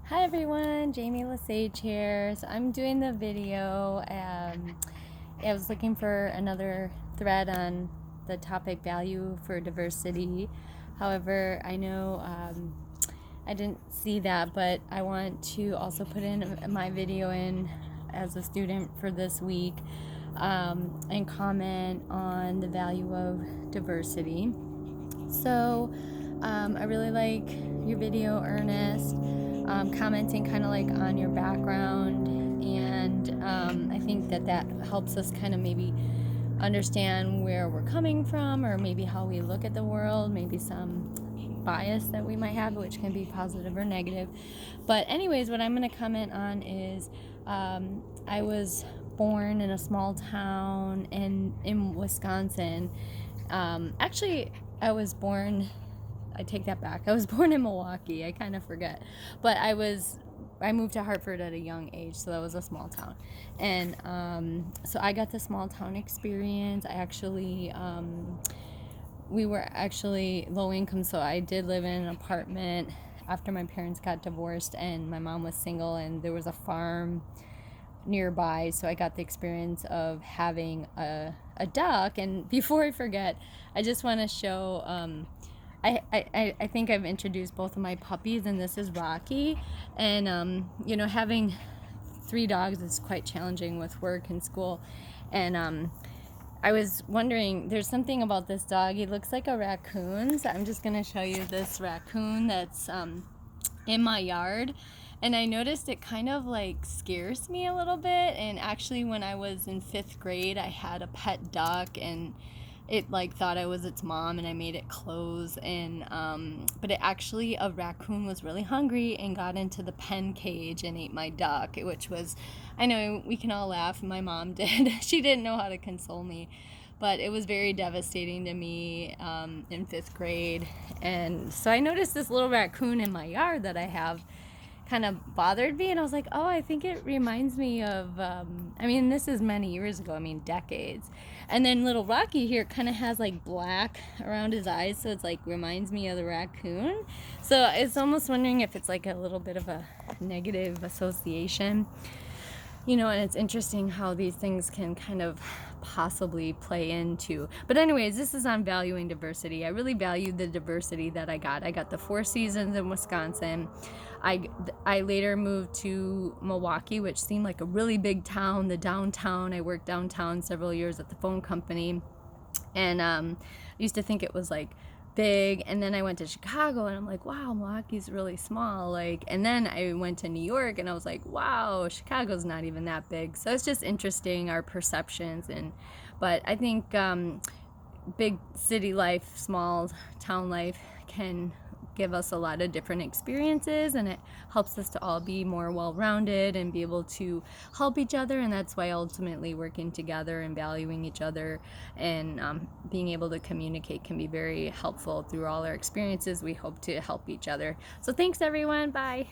Hi everyone, Jamie Lesage here. So I'm doing the video. I was looking for another thread on the topic value for diversity. However, I know I didn't see that, but I want to also put in my video in as a student for this week and comment on the value of diversity. So I really like your video, Ernest, commenting kind of like on your background, and I think that helps us kind of maybe understand where we're coming from, or maybe how we look at the world, maybe some bias that we might have, which can be positive or negative. But anyways, what I'm going to comment on is I was born in a small town in Wisconsin. Actually, I take that back. I was born in Milwaukee. I kind of forget. But I moved to Hartford at a young age, so that was a small town. And so I got the small town experience. We were actually low income, so I did live in an apartment after my parents got divorced, and my mom was single, and there was a farm nearby, so I got the experience of having a duck. And before I forget, I just want to show I think I've introduced both of my puppies, and this is Rocky. And having 3 dogs is quite challenging with work and school. And I was wondering, there's something about this dog. He looks like a raccoon, so I'm just gonna show you this raccoon that's in my yard. And I noticed it kind of like scares me a little bit. And actually, when I was in 5th grade, I had a pet duck, and it like thought I was its mom, and I made it close. And but it actually, a raccoon was really hungry and got into the pen cage and ate my duck, which was, I know we can all laugh, my mom did. She didn't know how to console me, but it was very devastating to me in 5th grade. And so I noticed this little raccoon in my yard that I have kind of bothered me, and I was like, oh, I think it reminds me of this is many years ago, decades. And then little Rocky here kind of has like black around his eyes, so it's like reminds me of the raccoon. So it's almost wondering if it's like a little bit of a negative association. And it's interesting how these things can kind of possibly play into. But anyways, this is on valuing diversity. I really valued the diversity that I got. I got the 4 seasons in Wisconsin. I later moved to Milwaukee, which seemed like a really big town, the downtown. I worked downtown several years at the phone company. And I used to think it was like big. And then I went to Chicago, and I'm like, wow, Milwaukee's really small. And then I went to New York, and I was like, wow, Chicago's not even that big. So it's just interesting, our perceptions. But I think big city life, small town life can give us a lot of different experiences, and it helps us to all be more well-rounded and be able to help each other. And that's why ultimately working together and valuing each other and being able to communicate can be very helpful. Through all our experiences, we hope to help each other. So thanks everyone. Bye.